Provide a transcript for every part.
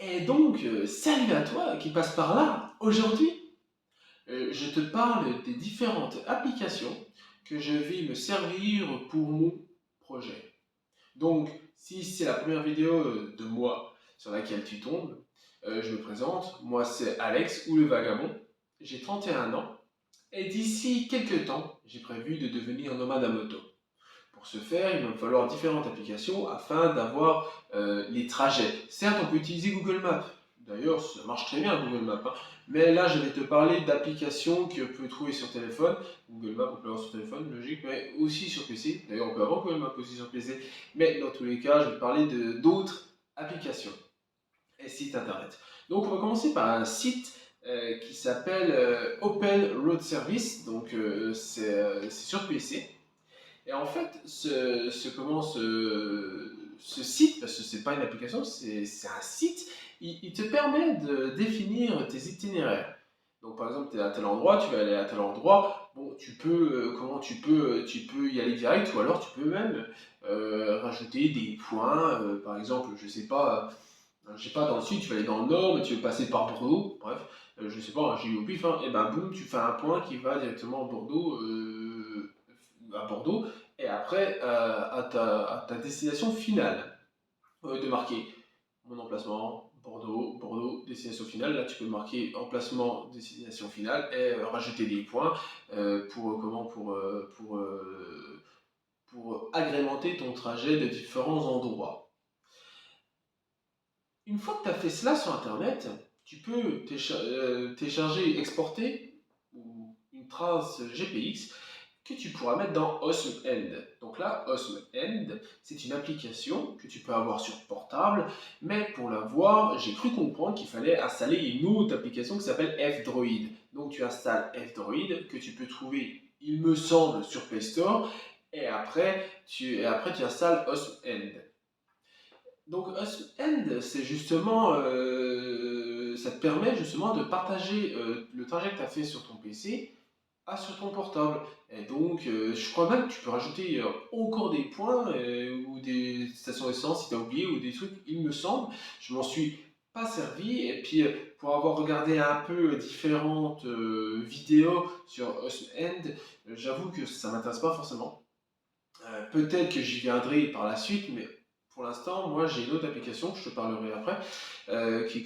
Et donc, salut à toi qui passe par là. Aujourd'hui, je te parle des différentes applications que je vais me servir pour mon projet. Donc, si c'est la première vidéo de moi sur laquelle tu tombes, je me présente. Moi, c'est Alex ou le vagabond. J'ai 31 ans et d'ici quelques temps, j'ai prévu de devenir nomade à moto. Pour ce faire, il va me falloir différentes applications afin d'avoir les trajets. Certes, on peut utiliser Google Maps. D'ailleurs, ça marche très bien Google Maps, hein. Mais là, je vais te parler d'applications que tu peux trouver sur téléphone. Google Maps, on peut l'avoir sur téléphone, logique, mais aussi sur PC. D'ailleurs, on peut avoir Google Maps aussi sur PC. Mais dans tous les cas, je vais te parler d'autres applications et sites internet. Donc, on va commencer par un site qui s'appelle Open Road Service. Donc, c'est sur PC. Et en fait, ce site, parce que c'est pas une application, c'est un site, il te permet de définir tes itinéraires. Donc par exemple, tu es à tel endroit, tu vas aller à tel endroit, bon, tu peux y aller direct, ou alors tu peux même rajouter des points, par exemple, je sais pas, dans le sud, tu vas aller dans le nord, mais tu veux passer par Bordeaux, bref, je sais pas, j'ai eu au pif, hein, et ben boum, tu fais un point qui va directement à Bordeaux, et après à ta destination finale. De marquer mon emplacement, Bordeaux, Bordeaux, destination finale. Là, tu peux marquer emplacement, destination finale et rajouter des points pour agrémenter ton trajet de différents endroits. Une fois que tu as fait cela sur Internet, tu peux télécharger, exporter une trace GPX que tu pourras mettre dans Awesome End. Donc là, Awesome End, c'est une application que tu peux avoir sur portable, mais pour l'avoir, j'ai cru comprendre qu'il fallait installer une autre application qui s'appelle F-Droid. Donc tu installes F-Droid que tu peux trouver, il me semble, sur Play Store, et après tu installes Awesome End. Donc End, c'est justement, ça te permet justement de partager le trajet que tu as fait sur ton PC sur ton portable. Et donc, je crois même que tu peux rajouter encore des points ou des stations d'essence si tu as oublié ou des trucs, il me semble. Je m'en suis pas servi. Et puis, pour avoir regardé un peu différentes vidéos sur End, j'avoue que ça m'intéresse pas forcément. Peut-être que j'y viendrai par la suite, mais pour l'instant, moi j'ai une autre application, je te parlerai après, qui est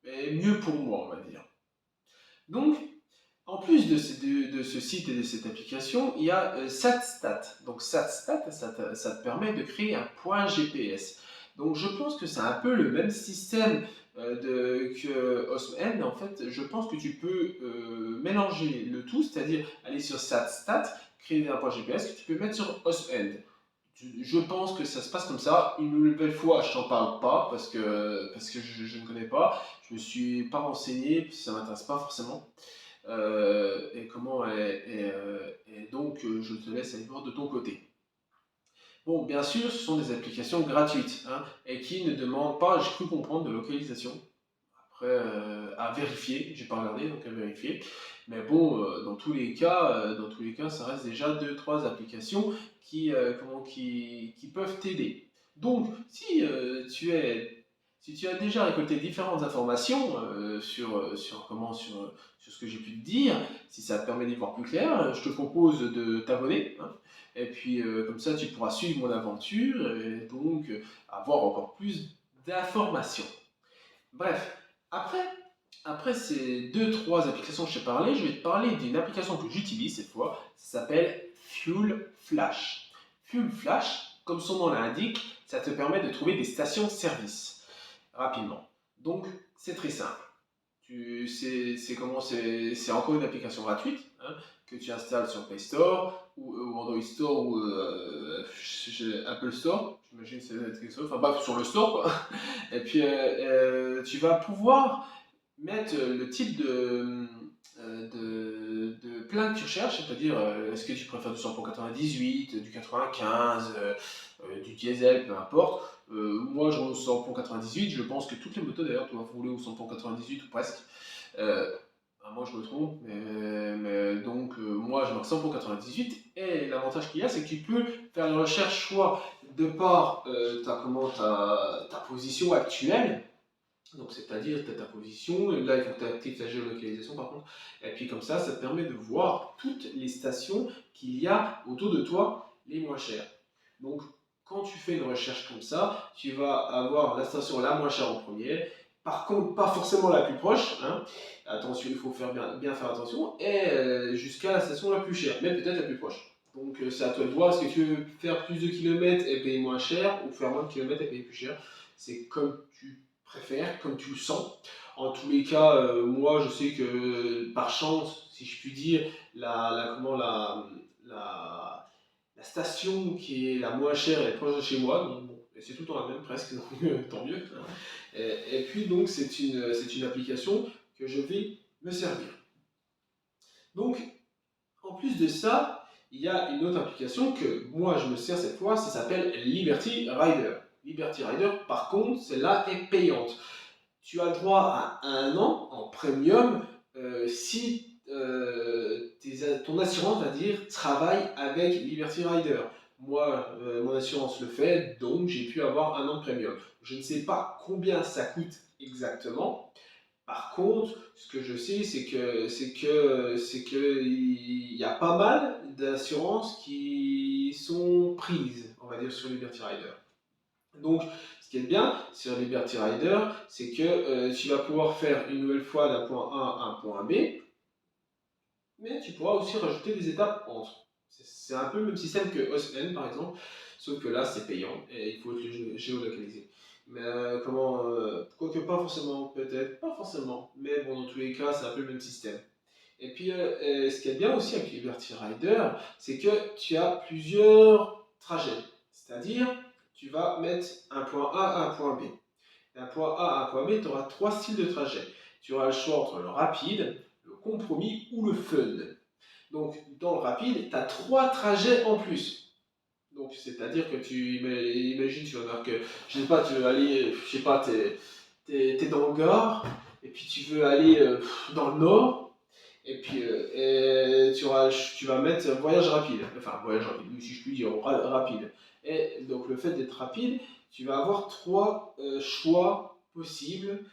est mieux pour moi, on va dire. Donc, en plus de ce site et de cette application, il y a SatStat. Donc SatStat, ça te permet de créer un point GPS. Donc je pense que c'est un peu le même système que Osmend. En fait, je pense que tu peux mélanger le tout, c'est-à-dire aller sur SatStat, créer un point GPS que tu peux mettre sur Osmend. Je pense que ça se passe comme ça. Une nouvelle fois, je t'en parle pas parce que je ne connais pas. Je me suis pas renseigné, puis ça m'intéresse pas forcément. Et donc, je te laisse aller voir de ton côté. Bon, bien sûr, ce sont des applications gratuites, hein, et qui ne demandent pas, j'ai cru comprendre, de localisation. Après, à vérifier, j'ai pas regardé, donc à vérifier. Mais bon, dans tous les cas, ça reste déjà deux, trois applications qui peuvent t'aider. Donc, si tu as déjà récolté différentes informations sur ce que j'ai pu te dire, si ça te permet d'y voir plus clair, je te propose de t'abonner, hein. Et puis, comme ça, tu pourras suivre mon aventure et donc avoir encore plus d'informations. Bref, après, après ces deux, trois applications que je t'ai parlé, je vais te parler d'une application que j'utilise cette fois. Ça s'appelle Fuel Flash. Fuel Flash, comme son nom l'indique, ça te permet de trouver des stations-service rapidement. Donc, c'est très simple. C'est encore une application gratuite, hein, que tu installes sur Play Store ou Android Store ou Apple Store. J'imagine que c'est quelque chose. Enfin bref, sur le store, quoi. Et puis, tu vas pouvoir mettre le type de plein que tu recherches, c'est-à-dire est-ce que tu préfères du samplon 98, du 95, du diesel, peu importe. Moi, je roule au samplon 98, je pense que toutes les motos d'ailleurs doivent rouler au samplon 98 ou presque. Euh, Moi, je me trompe, mais donc moi, je marque 100 pour 98. Et l'avantage qu'il y a, c'est que tu peux faire une recherche soit de par ta position actuelle, donc c'est-à-dire tu as ta position, et là il faut que tu actives ta géolocalisation par contre, et puis comme ça te permet de voir toutes les stations qu'il y a autour de toi les moins chères. Donc quand tu fais une recherche comme ça, tu vas avoir la station la moins chère en premier, par contre pas forcément la plus proche, hein. Attention, il faut bien faire attention, et jusqu'à la station la plus chère, mais peut-être la plus proche. Donc c'est à toi de voir, est-ce que tu veux faire plus de kilomètres et payer moins cher, ou faire moins de kilomètres et payer plus cher. C'est comme tu préfères, comme tu le sens. En tous les cas, moi je sais que par chance, si je puis dire, la station qui est la moins chère est proche de chez moi, donc bon, c'est tout le temps la même presque, donc tant mieux. Et puis donc c'est une application que je vais me servir. Donc en plus de ça, il y a une autre application que moi je me sers cette fois, ça s'appelle Liberty Rider. Liberty Rider, par contre, celle-là est payante. Tu as le droit à un an en premium si ton assurance, va dire, travaille avec Liberty Rider. Moi, mon assurance le fait, donc j'ai pu avoir un an de premium. Je ne sais pas combien ça coûte exactement. Par contre, ce que je sais, c'est que il y a pas mal d'assurances qui sont prises, on va dire, sur Liberty Rider. Donc, ce qui est bien sur Liberty Rider, c'est que tu vas pouvoir faire une nouvelle fois d'un point A à un point B, mais tu pourras aussi rajouter des étapes entre. C'est un peu le même système que OSN par exemple, sauf que là c'est payant et il faut être géolocalisé. Mais quoique pas forcément, peut-être, pas forcément, mais bon, dans tous les cas, c'est un peu le même système. Et puis, ce qui est bien aussi avec Liberty Rider, c'est que tu as plusieurs trajets. C'est-à-dire, tu vas mettre un point A à un point B. D'un point A à un point B, tu auras trois styles de trajet. Tu auras le choix entre le rapide, le compromis ou le fun. Donc, dans le rapide, tu as trois trajets en plus. Donc, c'est-à-dire que imagine, tu vas voir que, je sais pas, tu veux aller, je sais pas, t'es dans le Gard, et puis tu veux aller dans le Nord, et puis tu vas mettre voyage rapide, oui, si je puis dire, rapide. Et donc, le fait d'être rapide, tu vas avoir trois choix possibles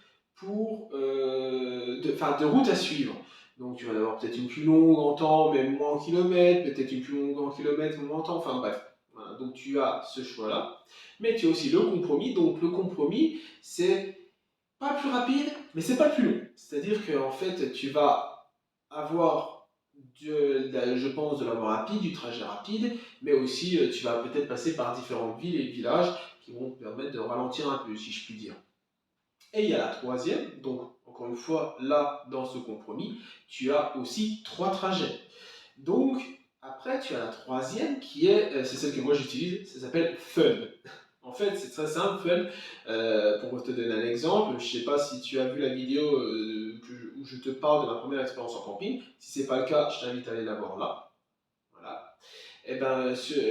de route à suivre. Donc tu vas avoir peut-être une plus longue en temps, mais moins en kilomètres, peut-être une plus longue en kilomètres, moins en temps, enfin bref. Voilà, donc tu as ce choix-là. Mais tu as aussi le compromis. Donc le compromis, c'est pas le plus rapide, mais c'est pas le plus long. C'est-à-dire qu'en fait, tu vas avoir, je pense, de la voie rapide, du trajet rapide, mais aussi tu vas peut-être passer par différentes villes et villages qui vont te permettre de ralentir un peu, si je puis dire. Et il y a la troisième, donc encore une fois, là, dans ce compromis, tu as aussi trois trajets. Donc, après, tu as la troisième qui c'est celle que moi j'utilise, ça s'appelle Fun. En fait, c'est très simple, Fun. Pour te donner un exemple, je ne sais pas si tu as vu la vidéo où je te parle de ma première expérience en camping. Si ce n'est pas le cas, je t'invite à aller la voir là. Voilà. Et ben, sur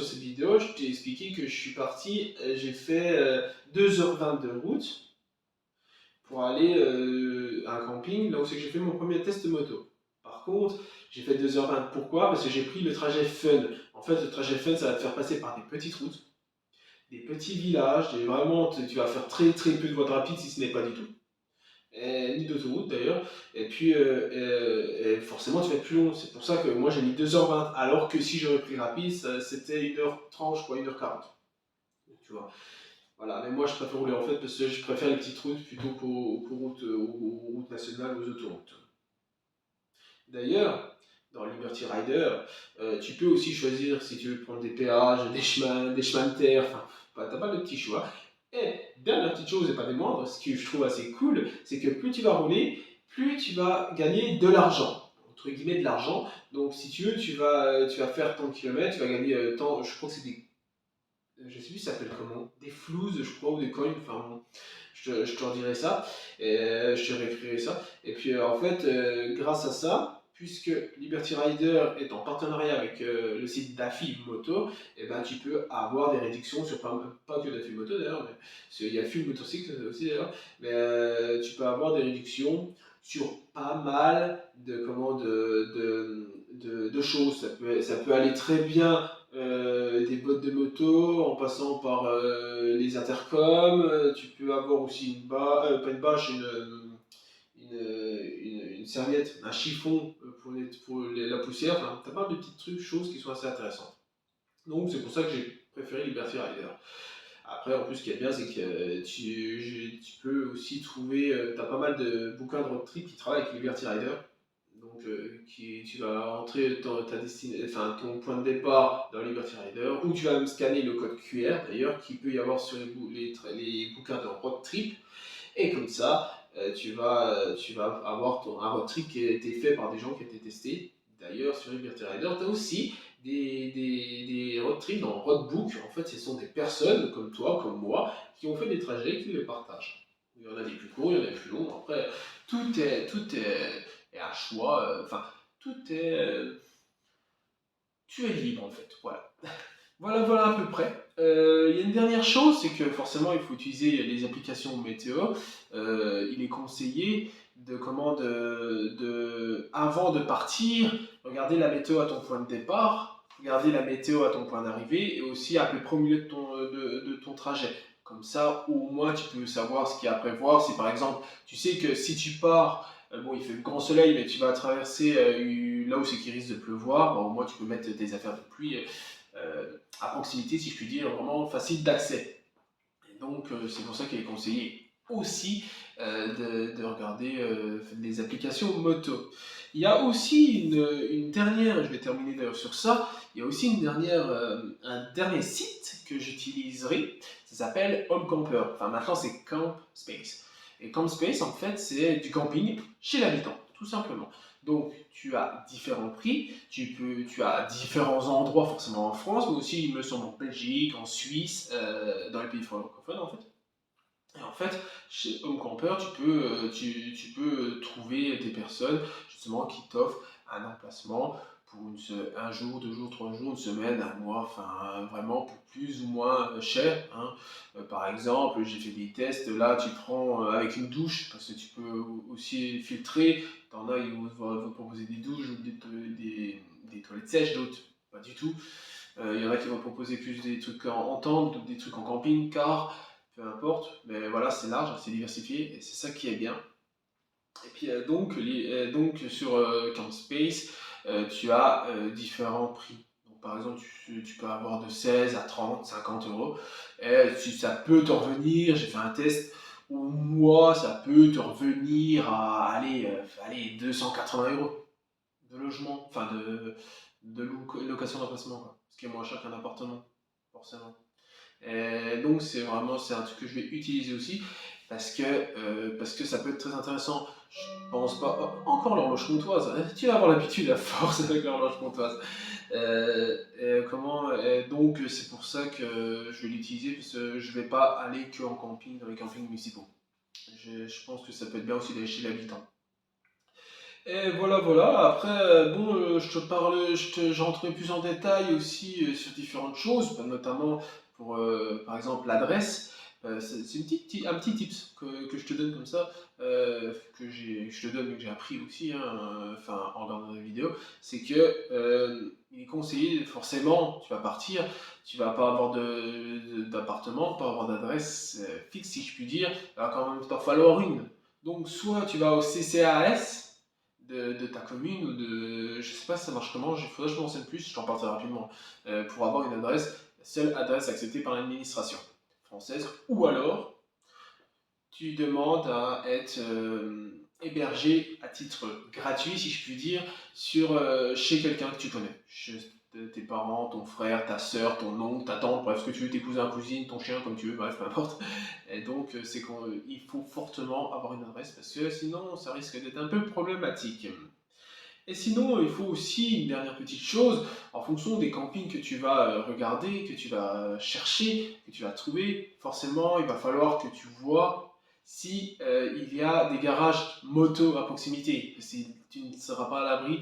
cette vidéo, je t'ai expliqué que je suis parti, j'ai fait 2h20 de route pour aller à un camping, là où c'est que j'ai fait mon premier test moto. Par contre, j'ai fait 2h20. Pourquoi? Parce que j'ai pris le trajet fun. En fait, le trajet fun, ça va te faire passer par des petites routes, des petits villages, vraiment, tu vas faire très très peu de voies rapides si ce n'est pas du tout. Ni d'autoroute d'ailleurs, et puis et forcément tu vas être plus long, c'est pour ça que moi j'ai mis 2h20, alors que si j'aurais pris rapide, c'était 1h30, je crois, 1h40, tu vois. Voilà, mais moi je préfère rouler en fait parce que je préfère les petites routes plutôt aux routes nationales, aux autoroutes. D'ailleurs, dans Liberty Rider, tu peux aussi choisir si tu veux prendre des péages, des chemins de terre, enfin, t'as pas de petits choix. Et dernière petite chose, et pas des moindres, ce que je trouve assez cool, c'est que plus tu vas rouler, plus tu vas gagner de l'argent. Entre guillemets de l'argent. Donc si tu veux, tu vas faire tant de kilomètres, tu vas gagner tant, je crois que c'est des. Je sais plus ça s'appelle comment. Des flouses, je crois, ou des coins, enfin bon. Je te redirai ça, et je te réécrirai ça. Et puis en fait, grâce à ça, puisque Liberty Rider est en partenariat avec le site d'Afi Moto, et ben, tu peux avoir des réductions sur pas que d'Afi Moto d'ailleurs, mais il y a Fuel Motorcycle aussi d'ailleurs, mais tu peux avoir des réductions sur pas mal de choses. Ça peut aller très bien des bottes de moto, en passant par les intercoms. Tu peux avoir aussi pas une bâche, une serviette, un chiffon pour la poussière. Enfin, t'as pas mal de petits trucs, choses qui sont assez intéressantes. Donc c'est pour ça que j'ai préféré Liberty Rider. Après, en plus, ce qui est bien, c'est que tu peux aussi trouver, tu as pas mal de bouquins de road trip qui travaillent avec Liberty Rider. Donc, tu vas entrer enfin, ton point de départ dans Liberty Rider, ou tu vas même scanner le code QR d'ailleurs, qu'il peut y avoir sur les bouquins de road trip. Et comme ça, tu vas avoir un road trip qui a été fait par des gens qui ont été testés. D'ailleurs, sur Liberty Rider, tu as aussi des road trips dans Roadbook. En fait, ce sont des personnes comme toi, comme moi, qui ont fait des trajets et qui les partagent. Il y en a des plus courts, il y en a des plus longs. Après, est un choix. Enfin, tout est. Tu es libre en fait. Voilà. Voilà à peu près. Il y a une dernière chose, c'est que forcément il faut utiliser les applications météo. Il est conseillé avant de partir, regarder la météo à ton point de départ, regarder la météo à ton point d'arrivée et aussi à peu près au milieu de ton trajet. Comme ça, au moins tu peux savoir ce qu'il y a à prévoir. Si par exemple, tu sais que si tu pars, bon il fait le grand soleil, mais tu vas traverser là où c'est qu'il risque de pleuvoir, bon, au moins tu peux mettre tes affaires de pluie à proximité, si je puis dire, vraiment facile d'accès. Et donc, c'est pour ça qu'il est conseillé aussi de regarder les applications moto. Il y a aussi une dernière, je vais terminer d'ailleurs sur ça, il y a aussi un dernier site que j'utiliserai, ça s'appelle Home Camper. Enfin, maintenant c'est Camp Space. Et Camp Space, en fait, c'est du camping chez l'habitant, tout simplement. Donc, tu as différents prix, tu as différents endroits, forcément en France, mais aussi, il me semble, en Belgique, en Suisse, dans les pays francophones, en fait. Et en fait, chez Home Camper, tu peux trouver des personnes justement qui t'offrent un emplacement pour un jour, 2 jours, 3 jours, une semaine, un mois, enfin vraiment pour plus ou moins cher, hein. Par exemple, j'ai fait des tests, là tu prends avec une douche, parce que tu peux aussi filtrer, t'en as, ils vont te proposer des douches ou des toilettes sèches, d'autres pas du tout. Il y en a qui vont proposer plus des trucs en tente, d'autres des trucs en camping-car, peu importe, mais voilà, c'est large, c'est diversifié, et c'est ça qui est bien. Et puis donc sur Camp Space, tu as différents prix. Donc, par exemple, tu peux avoir de 16 à 30, 50 euros. Et ça peut te revenir, j'ai fait un test, au mois, ça peut te revenir à allez, 280 euros de logement, enfin location d'emplacement, quoi. Ce qui est moins cher qu'un appartement, forcément. Et donc c'est un truc que je vais utiliser aussi parce que ça peut être très intéressant. Je pense pas. Oh, encore l'horloge comptoise, hein. Tu vas avoir l'habitude à force avec l'horloge comptoise. Donc c'est pour ça que je vais l'utiliser parce que je vais pas aller que en camping dans les campings municipaux. Je pense que ça peut être bien aussi d'aller chez l'habitant. Et voilà. Après, bon, j'entrerai plus en détail aussi sur différentes choses, notamment pour, par exemple, l'adresse. C'est un petit tips que je te donne comme ça, je te donne, mais que j'ai appris aussi, hein, enfin, en regardant des vidéos, c'est que il est conseillé, forcément, tu vas partir, tu vas pas avoir d'appartement, pas avoir d'adresse fixe, si je puis dire, il va quand même t'en falloir une. Donc, soit tu vas au CCAS, de ta commune ou de. Je sais pas si ça marche comment, il faudrait que je me renseigne plus, je t'en parlerai rapidement. Pour avoir une adresse, la seule adresse acceptée par l'administration française, ou alors tu demandes à être hébergé à titre gratuit, si je puis dire, chez quelqu'un que tu connais. Chez tes parents, ton frère, ta soeur, ton oncle, ta tante, bref, ce que tu veux, tes cousins, cousines, ton chien, comme tu veux, bref, peu importe. Et donc, c'est qu'il faut fortement avoir une adresse parce que sinon, ça risque d'être un peu problématique. Et sinon, il faut aussi une dernière petite chose, en fonction des campings que tu vas regarder, que tu vas chercher, que tu vas trouver, forcément, il va falloir que tu vois si il y a des garages moto à proximité. Si tu ne seras pas à l'abri,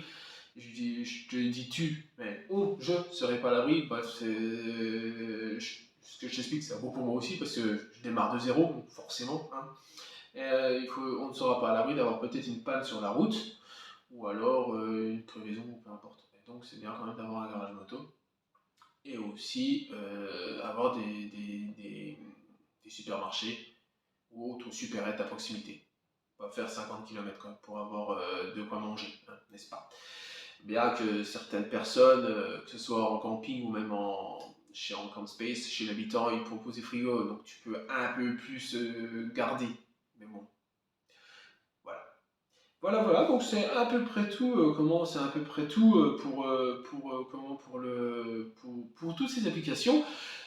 je te dis tu, mais je ne serai pas à l'abri. Bref, ce que je t'explique, c'est un bon pour moi aussi parce que je démarre de zéro, donc forcément, hein. On ne sera pas à l'abri d'avoir peut-être une panne sur la route ou alors une crevaison ou peu importe. Et donc c'est bien quand même d'avoir un garage moto. et aussi avoir des supermarchés ou autres supérettes à proximité. On va faire 50 km pour avoir de quoi manger, hein, n'est-ce pas? Bien que certaines personnes, que ce soit en camping ou même en camp space, chez l'habitant, ils proposent des frigos, donc tu peux un peu plus garder. Mais bon, voilà. Voilà, donc c'est à peu près tout, c'est à peu près tout pour toutes ces applications.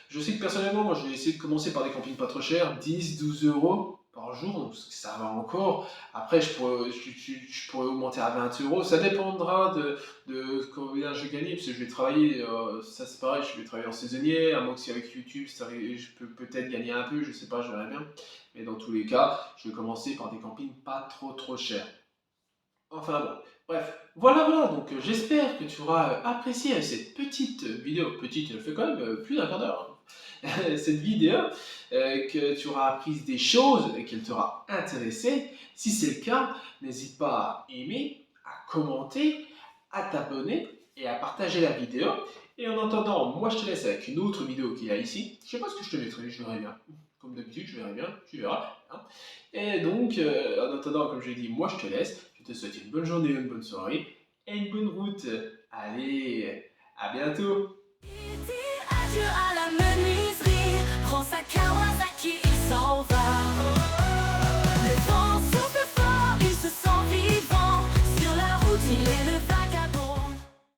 Je sais que personnellement, moi je vais essayer de commencer par des campings pas trop chers, 10-12 € par jour, donc ça va encore. Après, je pourrais augmenter à 20 €. Ça dépendra de combien je vais gagner, parce que je vais travailler, ça c'est pareil, je vais travailler en saisonnier, à moins que si avec YouTube, je peux peut-être gagner un peu, je sais pas, je verrai bien. Mais dans tous les cas, je vais commencer par des campings pas trop chers. Enfin bon, bref, voilà, donc j'espère que tu auras apprécié cette petite vidéo, petite, elle fait quand même plus d'un quart d'heure, hein. Cette vidéo, que tu auras appris des choses et qu'elle t'aura intéressé. Si c'est le cas, n'hésite pas à aimer, à commenter, à t'abonner et à partager la vidéo. Et en attendant, moi je te laisse avec une autre vidéo qu'il y a ici. Je sais pas ce que je te mettrai, je verrai bien. Comme d'habitude, je verrai bien, tu verras, hein. Et donc, en attendant, comme je l'ai dit, moi je te laisse. Je te souhaite une bonne journée, une bonne soirée et une bonne route. Allez, à bientôt!